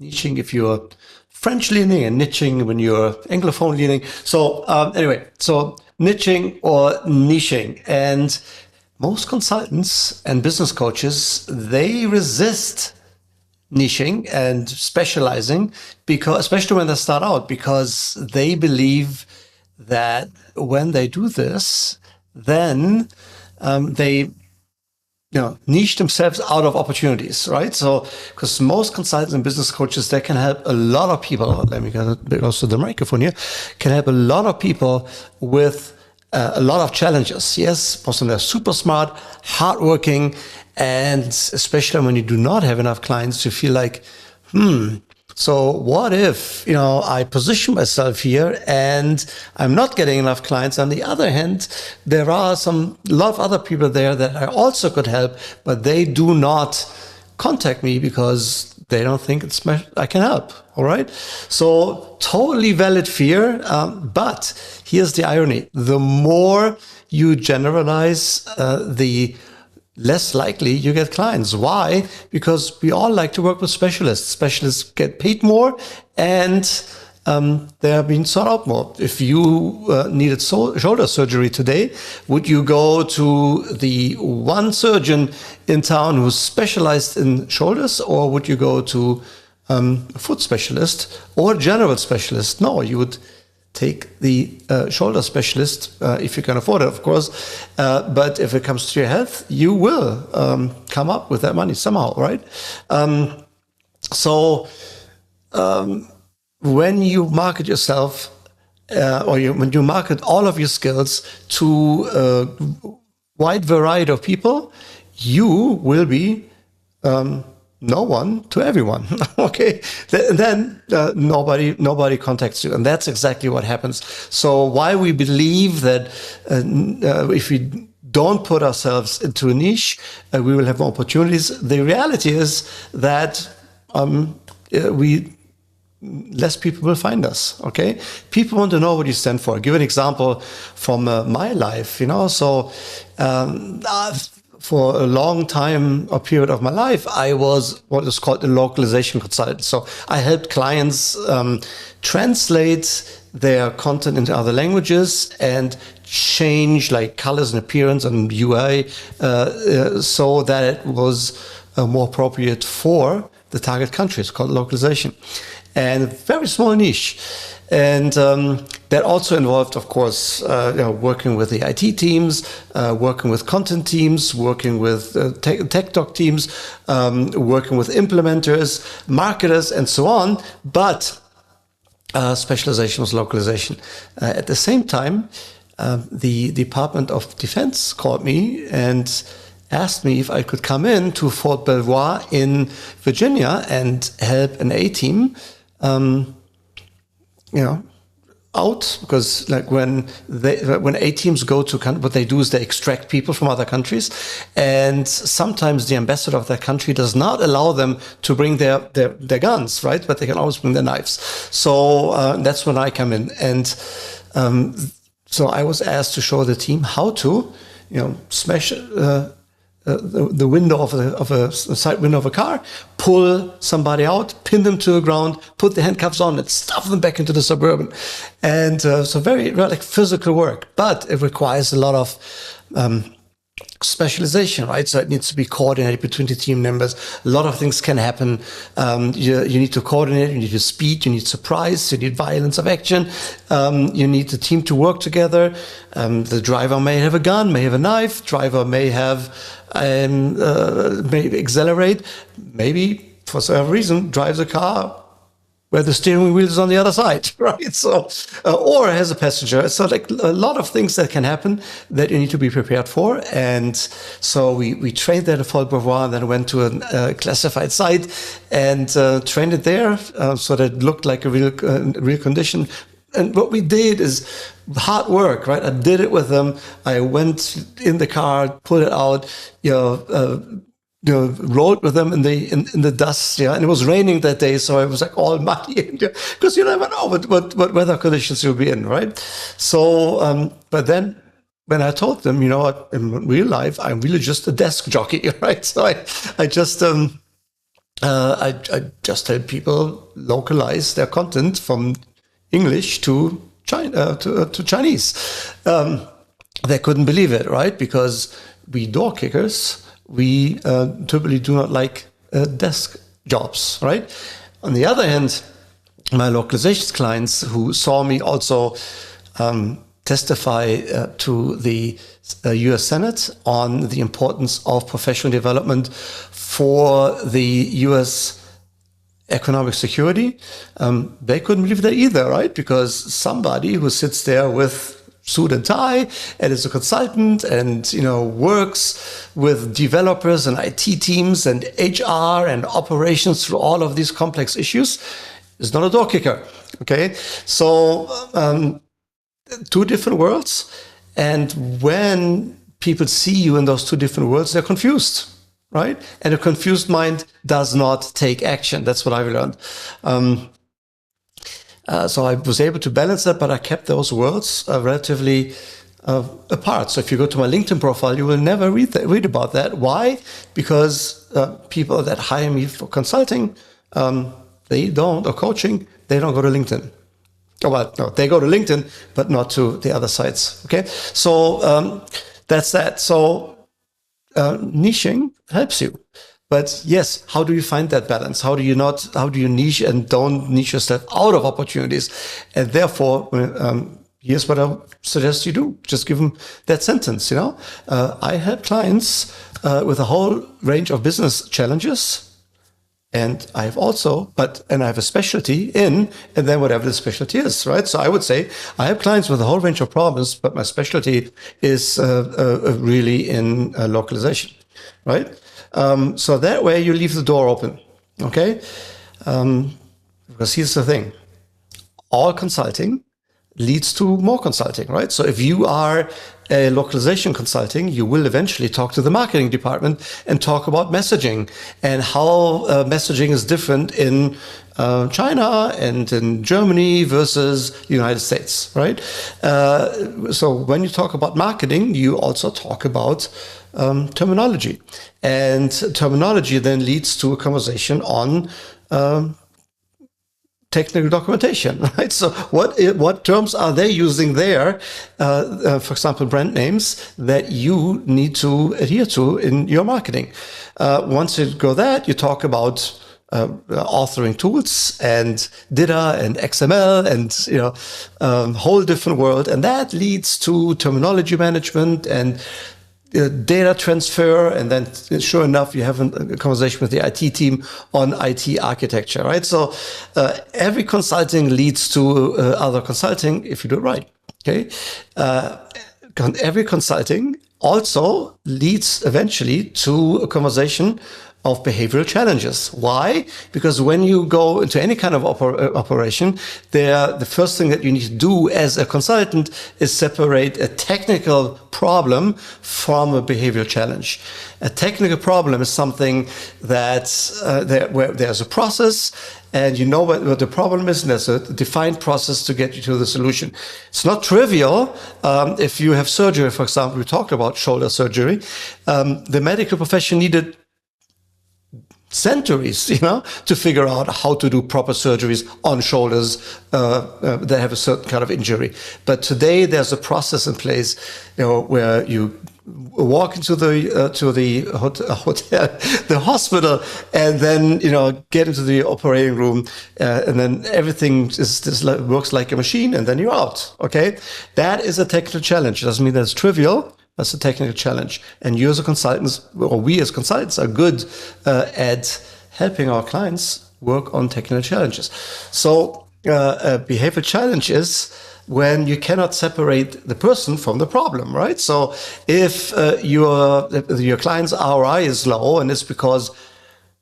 niching if you're French leaning and niching when you're Anglophone leaning. So anyway, so niching or niching. And most consultants and business coaches, they resist niching and specializing, because especially when they start out, because they believe that when they do this, then they niche themselves out of opportunities, right? So, because most consultants and business coaches, they can help a lot of people. Let me get a bit close to the microphone here. Can help a lot of people with a lot of challenges. Yes, most of them are super smart, hardworking, and especially when you do not have enough clients, you feel like, so what if, I position myself here and I'm not getting enough clients? On the other hand, there are a lot of other people there that I also could help, but they do not contact me because they don't think I can help. All right. So totally valid fear. But here's the irony. The more you generalize, the less likely you get clients. Why? Because we all like to work with specialists. Specialists get paid more and they are being sought out more. If you needed shoulder surgery today, would you go to the one surgeon in town who's specialized in shoulders, or would you go to a foot specialist or general specialist? No, you would take the shoulder specialist if you can afford it, of course. But if it comes to your health, you will come up with that money somehow, right? When you market yourself, when you market all of your skills to a wide variety of people, you will be no one to everyone. Okay, then nobody contacts you, and that's exactly what happens. So why we believe that if we don't put ourselves into a niche, we will have more opportunities. The reality is that less people will find us. Okay, people want to know what you stand for. I'll give an example from my life. So. For a long time, a period of my life, I was what is called a localization consultant. So I helped clients translate their content into other languages and change like colors and appearance and UI so that it was more appropriate for the target country. It's called localization. And a very small niche. And that also involved, of course, working with the IT teams, working with content teams, working with tech talk teams, working with implementers, marketers, and so on. But specialization was localization. At the same time, the Department of Defense called me and asked me if I could come in to Fort Belvoir in Virginia and help an A-team out, because like when A teams go to what they do is they extract people from other countries, and sometimes the ambassador of that country does not allow them to bring their guns, right? But they can always bring their knives. So that's when I come in, and so I was asked to show the team how to, smash the window of a side window of a car, pull somebody out, pin them to the ground, put the handcuffs on, and stuff them back into the Suburban. And so very like physical work, but it requires a lot of specialization, right? So it needs to be coordinated between the team members. A lot of things can happen. You need to coordinate, you need speed, you need surprise, you need violence of action. You need the team to work together. The driver may have a gun, may have a knife. Driver may have may accelerate. Maybe for some reason drives a car where the steering wheel is on the other side, right? So, or has a passenger. So like a lot of things that can happen that you need to be prepared for. And so we trained there at Fort Belvoir, and then went to a classified site and trained it there so that it looked like a real condition. And what we did is hard work, right? I did it with them. I went in the car, pulled it out, rode with them in the dust, and it was raining that day, so it was like all muddy, because you never know what weather conditions you'll be in, right? So, but then when I told them, in real life, I'm really just a desk jockey, right? So I just I just help people localize their content from English to to Chinese. They couldn't believe it, right? Because we door kickers, we typically do not like desk jobs, right? On the other hand, my localizations clients who saw me also testify to the US Senate on the importance of professional development for the US economic security, they couldn't believe that either, right? Because somebody who sits there with suit and tie and is a consultant and works with developers and IT teams and HR and operations through all of these complex issues is not a door kicker. Okay, so two different worlds, and when people see you in those two different worlds, they're confused, right? And a confused mind does not take action. That's what I've learned. So I was able to balance that, but I kept those worlds relatively apart. So if you go to my LinkedIn profile, you will never read about that. Why? Because people that hire me for consulting, they don't, or coaching, they don't go to LinkedIn. Oh, well, no, they go to LinkedIn, but not to the other sites. Okay, so that's that. So niching helps you, but yes, how do you find that balance? How do you niche and don't niche yourself out of opportunities? And therefore, here's what I suggest you do: just give them that sentence. I help clients with a whole range of business challenges. And I have also, I have a specialty in, and then whatever the specialty is, right? So I would say I have clients with a whole range of problems, but my specialty is really in localization, right? So that way you leave the door open, okay? Because here's the thing. All consulting leads to more consulting, right? So if you are a localization consulting, you will eventually talk to the marketing department and talk about messaging and how messaging is different in China and in Germany versus the United States, right? So when you talk about marketing, you also talk about terminology, and terminology then leads to a conversation on technical documentation, right? So what terms are they using there? For example, brand names that you need to adhere to in your marketing. Once you go that, you talk about authoring tools and DITA and XML and whole different world, and that leads to terminology management and data transfer, and then sure enough, you have a conversation with the IT team on IT architecture, right? So every consulting leads to other consulting if you do it right, okay? Every consulting also leads eventually to a conversation of behavioral challenges. Why? Because when you go into any kind of operation, the first thing that you need to do as a consultant is separate a technical problem from a behavioral challenge. A technical problem is something that where there's a process and you know what the problem is, and there's a defined process to get you to the solution. It's not trivial. If you have surgery, for example, we talked about shoulder surgery, the medical profession needed centuries, to figure out how to do proper surgeries on shoulders that have a certain kind of injury. But today there's a process in place, where you walk into the hotel, the hospital, and then get into the operating room, and then everything works like a machine, and then you're out. Okay, that is a technical challenge. It doesn't mean that it's trivial. That's a technical challenge. And you as a consultants, or we as consultants, are good at helping our clients work on technical challenges. So a behavioral challenge is when you cannot separate the person from the problem, right? So if your client's ROI is low, and it's because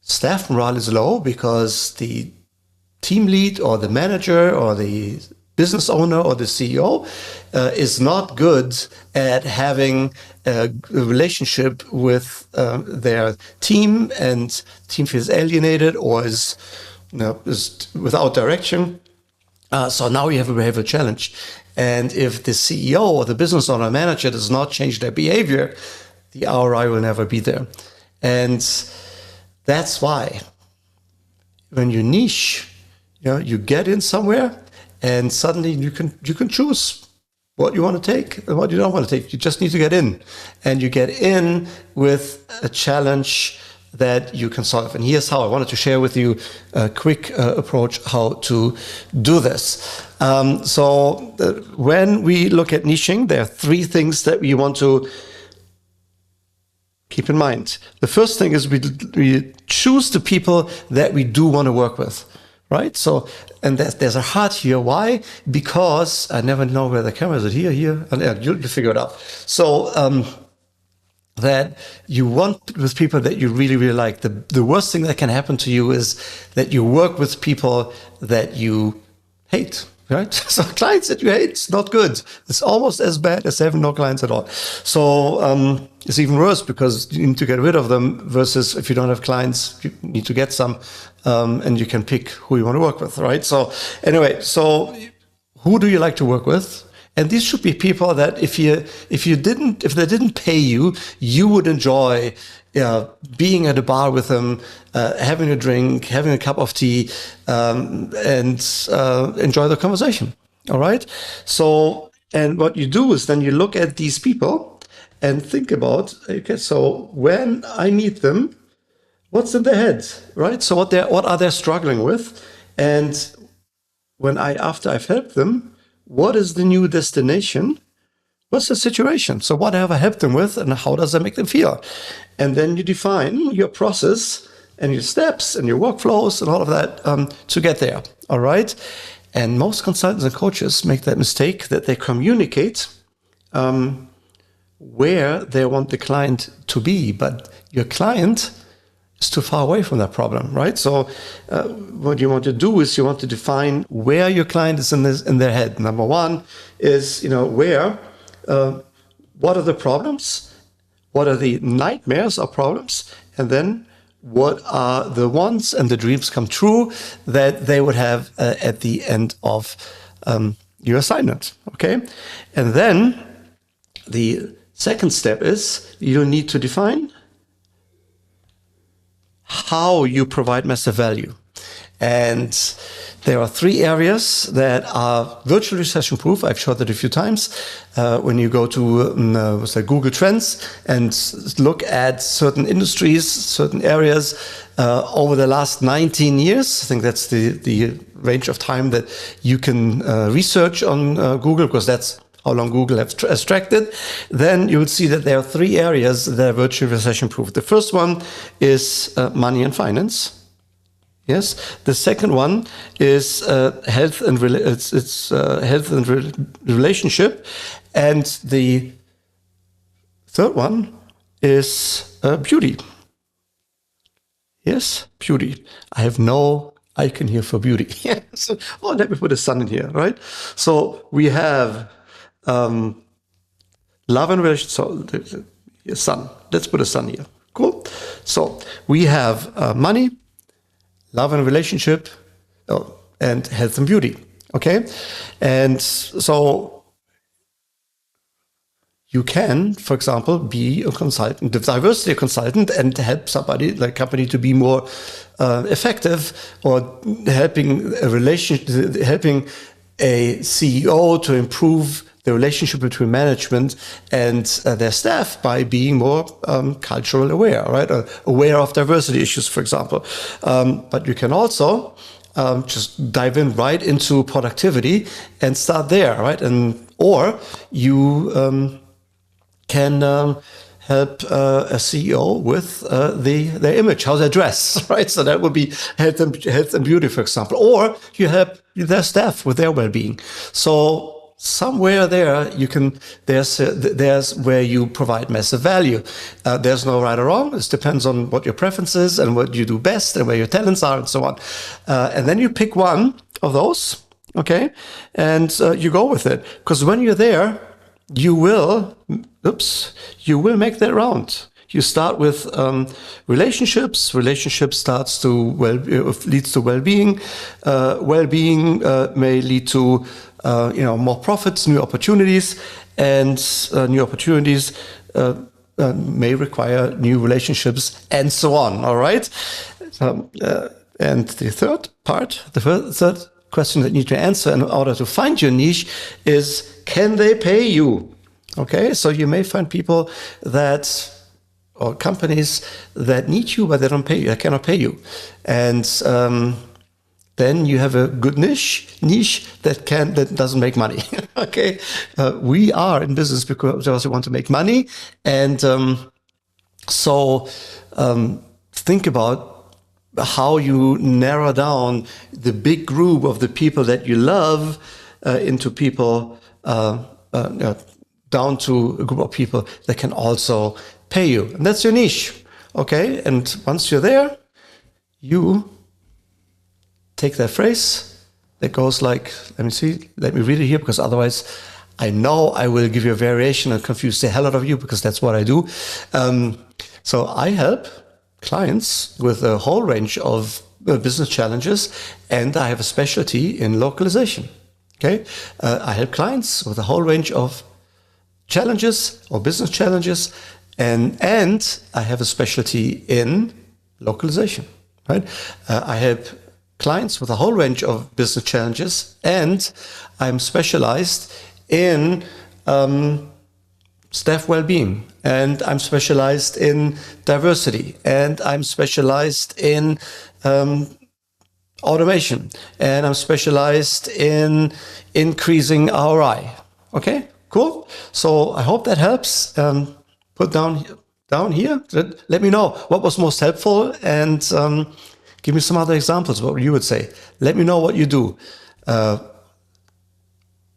staff morale is low, because the team lead or the manager or the business owner or the CEO is not good at having a relationship with their team, and team feels alienated or is without direction. So now you have a behavioral challenge. And if the CEO or the business owner or manager does not change their behavior, the ROI will never be there. And that's why when you niche, you get in somewhere, and suddenly you can choose what you want to take and what you don't want to take. You just need to get in, and you get in with a challenge that you can solve. And here's how I wanted to share with you a quick approach how to do this. When we look at niching, there are three things that we want to keep in mind. The first thing is we choose the people that we do want to work with, right? So, and there's a heart here. Why? Because I never know where the camera is. It here, and you'll figure it out. So, that you want with people that you really, really like. The worst thing that can happen to you is that you work with people that you hate, right? So clients that you hate, it's not good. It's almost as bad as having no clients at all. So it's even worse because you need to get rid of them versus if you don't have clients, you need to get some, and you can pick who you want to work with, right? So anyway, so who do you like to work with? And these should be people that if they didn't pay you, you would enjoy being at a bar with them, having a drink, having a cup of tea, and enjoy the conversation. All right. So, and what you do is then you look at these people and think about, okay, so when I meet them, what's in their head, right? So what are they struggling with, and after I've helped them, what is the new destination? What's the situation? So what have I helped them with, and how does that make them feel? And then you define your process and your steps and your workflows and all of that to get there. All right. And most consultants and coaches make that mistake that they communicate where they want the client to be, but your client is too far away from that problem, right? So what you want to do is you want to define where your client is in their head. Number one is, where, what are the problems? What are the nightmares or problems? And then what are the wants and the dreams come true that they would have at the end of your assignment, okay? And then the second step is you need to define how you provide massive value. And there are three areas that are virtually recession-proof. I've showed that a few times. When you go to Google Trends and look at certain industries, certain areas over the last 19 years, I think that's the range of time that you can research on Google, because that's how long Google has tracked it, then you will see that there are three areas that are virtually recession-proof. The first one is money and finance. Yes. The second one is health and relationship, and the third one is beauty. Yes, beauty. I have no icon here for beauty. So, let me put a sun in here, right? So we have love and relationship. So, sun. Let's put a sun here. Cool. So we have money, love and relationship, and health and beauty. Okay. And so you can, for example, be a consultant, a diversity consultant, and help somebody, like company, to be more effective, or helping a CEO to improve the relationship between management and their staff by being more cultural aware, right? Or aware of diversity issues, for example. But you can also just dive in right into productivity and start there, right? Or you can help a CEO with their image, how they dress, right? So that would be health and beauty, for example. Or you help their staff with their well-being. So somewhere there, there's where you provide massive value. There's no right or wrong. It depends on what your preference is and what you do best and where your talents are and so on. And then you pick one of those, okay? And you go with it. Because when you're there, you will make that round. You start with relationships. Relationship leads to well-being. Well-being may lead to more profits, new opportunities, and new opportunities may require new relationships, and so on. All right. And the third part, the third question that you need to answer in order to find your niche is, can they pay you? Okay, so you may find people that, or companies that need you, but they don't pay you, they cannot pay you. And then you have a good niche that doesn't make money. Okay, we are in business because we also want to make money, and so think about how you narrow down the big group of the people that you love into people down to a group of people that can also pay you, and that's your niche. Okay, and once you're there, you take that phrase that goes like, let me read it here, because otherwise I know I will give you a variation and confuse the hell out of you, because that's what I do. So I help clients with a whole range of business challenges, and I have a specialty in localization. Okay, I help clients with a whole range of challenges or business challenges, and I have a specialty in localization. Right, I help clients with a whole range of business challenges, and I'm specialized in staff well-being, and I'm specialized in diversity, and I'm specialized in automation, and I'm specialized in increasing ROI. Okay, cool. So I hope that helps. Put down here. Let me know what was most helpful, and give me some other examples, what you would say. Let me know what you do.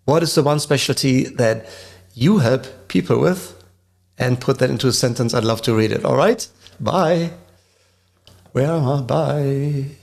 What is the one specialty that you help people with? And put that into a sentence. I'd love to read it. All right? Bye. Where am I? Bye.